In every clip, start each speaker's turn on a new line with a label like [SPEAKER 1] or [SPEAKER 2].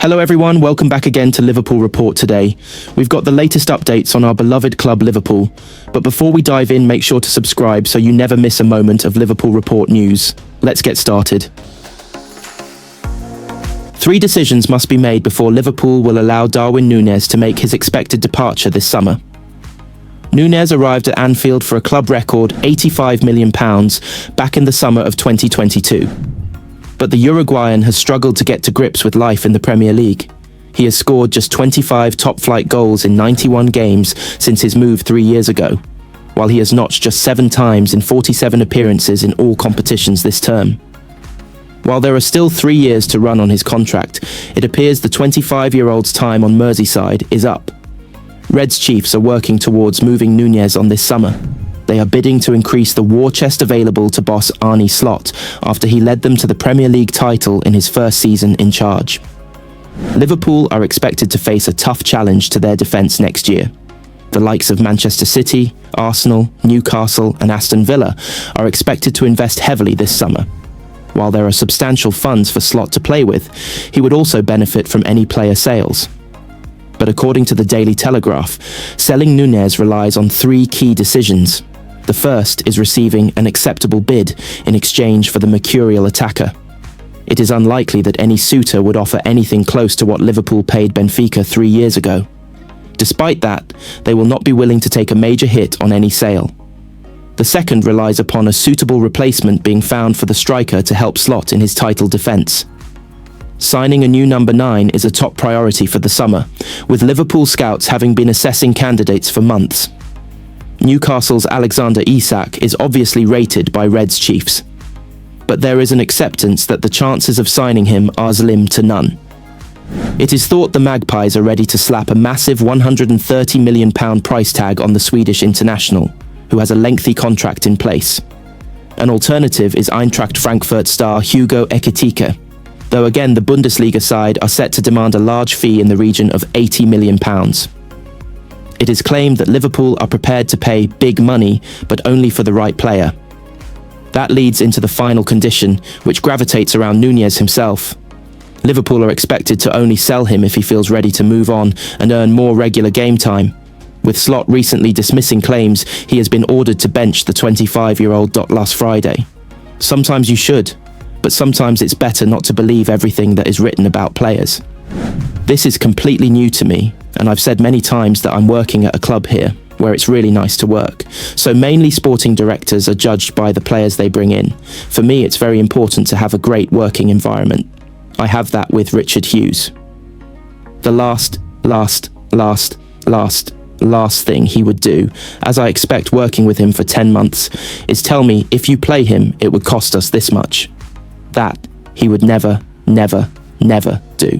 [SPEAKER 1] Hello everyone, welcome back again to Liverpool Report today. We've got the latest updates on our beloved club Liverpool, but before we dive in, make sure to subscribe so you never miss a moment of Liverpool Report news. Let's get started. 3 decisions must be made before Liverpool will allow Darwin Nunez to make his expected departure this summer. Nunez arrived at Anfield for a club record £85 million back in the summer of 2022. But the Uruguayan has struggled to get to grips with life in the Premier League. He has scored just 25 top-flight goals in 91 games since his move 3 years ago, while he has notched just 7 times in 47 appearances in all competitions this term. While there are still 3 years to run on his contract, it appears the 25-year-old's time on Merseyside is up. Reds Chiefs are working towards moving Nunez on this summer. They are bidding to increase the war chest available to boss Arneslot after he led them to the Premier League title in his first season in charge. Liverpool are expected to face a tough challenge to their defence next year. The likes of Manchester City, Arsenal, Newcastle and Aston Villa are expected to invest heavily this summer. While there are substantial funds for Slot to play with, he would also benefit from any player sales. But according to the Daily Telegraph, selling Nunez relies on 3 key decisions. The first is receiving an acceptable bid in exchange for the mercurial attacker. It is unlikely that any suitor would offer anything close to what Liverpool paid Benfica 3 years ago. Despite that, they will not be willing to take a major hit on any sale. The second relies upon a suitable replacement being found for the striker to help Slot in his title defence. Signing a new number 9 is a top priority for the summer, with Liverpool scouts having been assessing candidates for months. Newcastle's Alexander Isak is obviously rated by Reds Chiefs, but there is an acceptance that the chances of signing him are slim to none. It is thought the Magpies are ready to slap a massive £130 million price tag on the Swedish international, who has a lengthy contract in place. An alternative is Eintracht Frankfurt star Hugo Ekitike, though again the Bundesliga side are set to demand a large fee in the region of £80 million. It is claimed that Liverpool are prepared to pay big money, but only for the right player. That leads into the final condition, which gravitates around Nunez himself. Liverpool are expected to only sell him if he feels ready to move on and earn more regular game time. With Slot recently dismissing claims, he has been ordered to bench the 25-year-old last Friday. Sometimes you should, but sometimes it's better not to believe everything that is written about players. This is completely new to me, and I've said many times that I'm working at a club here, where it's really nice to work. So mainly sporting directors are judged by the players they bring in. For me, it's very important to have a great working environment. I have that with Richard Hughes. The last thing he would do, as I expect working with him for 10 months, is tell me if you play him, it would cost us this much. That he would never do.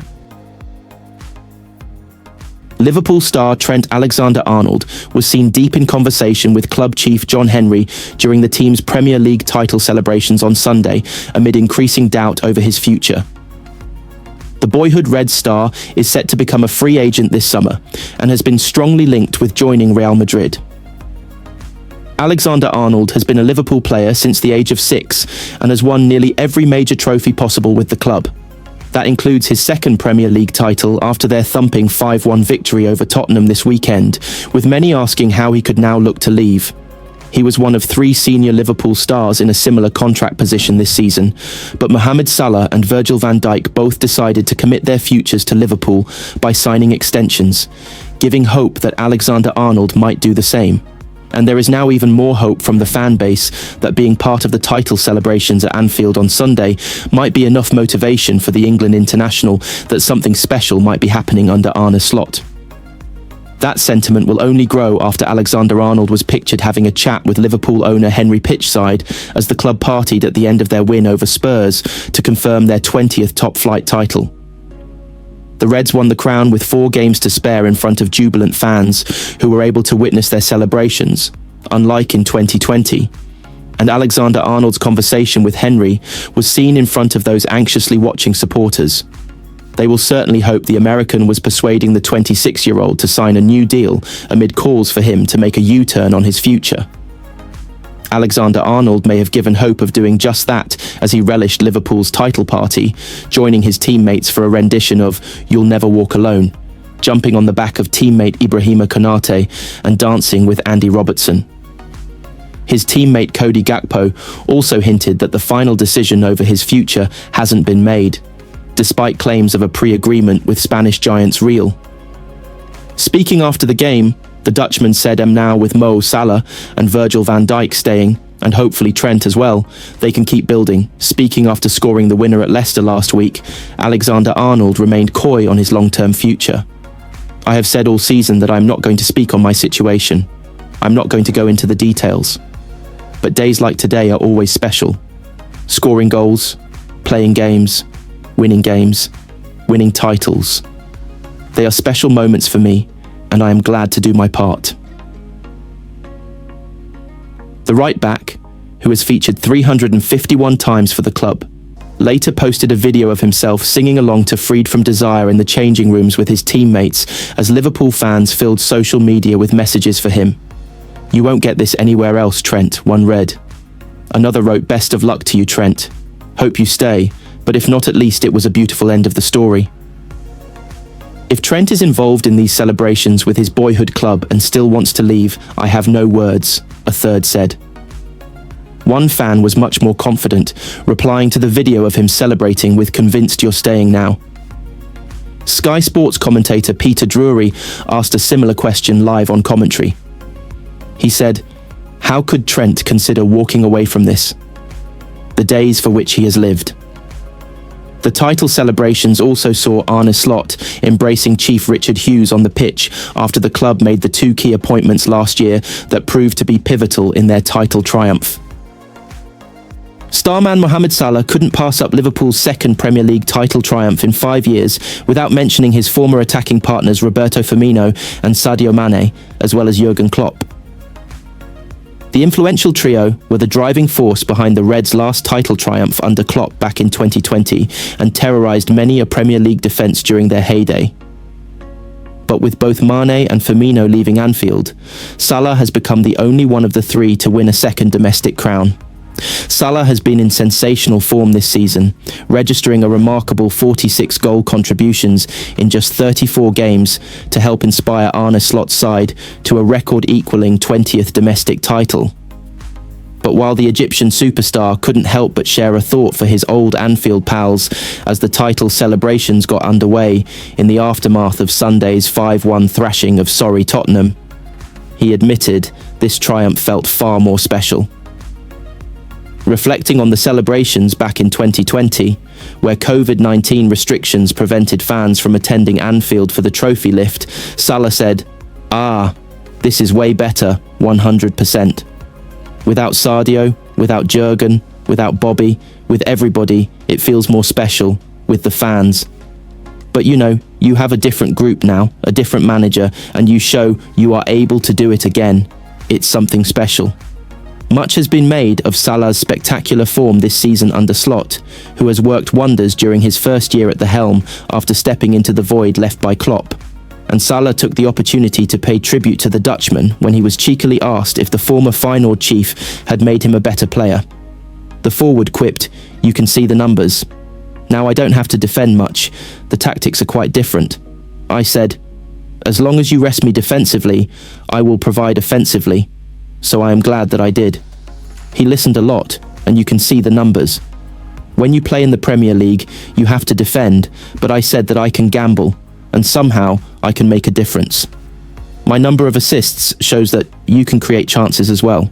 [SPEAKER 1] Liverpool star Trent Alexander-Arnold was seen deep in conversation with club chief John Henry during the team's Premier League title celebrations on Sunday, amid increasing doubt over his future. The boyhood Red star is set to become a free agent this summer and has been strongly linked with joining Real Madrid. Alexander-Arnold has been a Liverpool player since the age of 6 and has won nearly every major trophy possible with the club. That includes his second Premier League title after their thumping 5-1 victory over Tottenham this weekend, with many asking how he could now look to leave. He was one of 3 senior Liverpool stars in a similar contract position this season, but Mohamed Salah and Virgil van Dijk both decided to commit their futures to Liverpool by signing extensions, giving hope that Alexander-Arnold might do the same. And there is now even more hope from the fan base that being part of the title celebrations at Anfield on Sunday might be enough motivation for the England international that something special might be happening under Arneslot. That sentiment will only grow after Alexander-Arnold was pictured having a chat with Liverpool owner Henry Pitchside as the club partied at the end of their win over Spurs to confirm their 20th top-flight title. The Reds won the crown with 4 games to spare in front of jubilant fans who were able to witness their celebrations, unlike in 2020. And Alexander-Arnold's conversation with Henry was seen in front of those anxiously watching supporters. They will certainly hope the American was persuading the 26-year-old to sign a new deal amid calls for him to make a U-turn on his future. Alexander-Arnold may have given hope of doing just that as he relished Liverpool's title party, joining his teammates for a rendition of "You'll Never Walk Alone," jumping on the back of teammate Ibrahima Konate and dancing with Andy Robertson. His teammate Cody Gakpo also hinted that the final decision over his future hasn't been made, despite claims of a pre-agreement with Spanish giants Real. Speaking after the game, the Dutchman said now with Mo Salah and Virgil van Dijk staying, and hopefully Trent as well, they can keep building. Speaking after scoring the winner at Leicester last week, Alexander-Arnold remained coy on his long-term future. "I have said all season that I'm not going to speak on my situation. I'm not going to go into the details. But days like today are always special. Scoring goals, playing games, winning titles. They are special moments for me, and I am glad to do my part." The right-back, who has featured 351 times for the club, later posted a video of himself singing along to Freed from Desire in the changing rooms with his teammates as Liverpool fans filled social media with messages for him. "You won't get this anywhere else, Trent," one read. Another wrote, "Best of luck to you, Trent. Hope you stay, but if not, at least it was a beautiful end of the story." If Trent is involved in these celebrations with his boyhood club and still wants to leave, I have no words, a third said. One fan was much more confident, replying to the video of him celebrating with "Convinced you're staying now." Sky Sports commentator Peter Drury asked a similar question live on commentary. He said, "How could Trent consider walking away from this? The days for which he has lived." The title celebrations also saw Arneslot embracing Chief Richard Hughes on the pitch after the club made the two key appointments last year that proved to be pivotal in their title triumph. Starman Mohamed Salah couldn't pass up Liverpool's second Premier League title triumph in 5 years without mentioning his former attacking partners Roberto Firmino and Sadio Mane, as well as Jurgen Klopp. The influential trio were the driving force behind the Reds' last title triumph under Klopp back in 2020 and terrorised many a Premier League defence during their heyday. But with both Mane and Firmino leaving Anfield, Salah has become the only one of the three to win a second domestic crown. Salah has been in sensational form this season, registering a remarkable 46 goal contributions in just 34 games to help inspire Arne Slot's side to a record-equalling 20th domestic title. But while the Egyptian superstar couldn't help but share a thought for his old Anfield pals as the title celebrations got underway in the aftermath of Sunday's 5-1 thrashing of sorry Tottenham, he admitted this triumph felt far more special. Reflecting on the celebrations back in 2020, where COVID-19 restrictions prevented fans from attending Anfield for the trophy lift, Salah said, "This is way better, 100%. Without Sadio, without Jurgen, without Bobby, with everybody, it feels more special, with the fans. But you have a different group now, a different manager, and you show you are able to do it again. It's something special." Much has been made of Salah's spectacular form this season under Slot, who has worked wonders during his first year at the helm after stepping into the void left by Klopp. And Salah took the opportunity to pay tribute to the Dutchman when he was cheekily asked if the former Feyenoord chief had made him a better player. The forward quipped, "You can see the numbers. Now I don't have to defend much. The tactics are quite different." I said, "As long as you rest me defensively, I will provide offensively. So I am glad that I did." He listened a lot, and you can see the numbers. When you play in the Premier League, you have to defend, but I said that I can gamble, and somehow I can make a difference. My number of assists shows that you can create chances as well.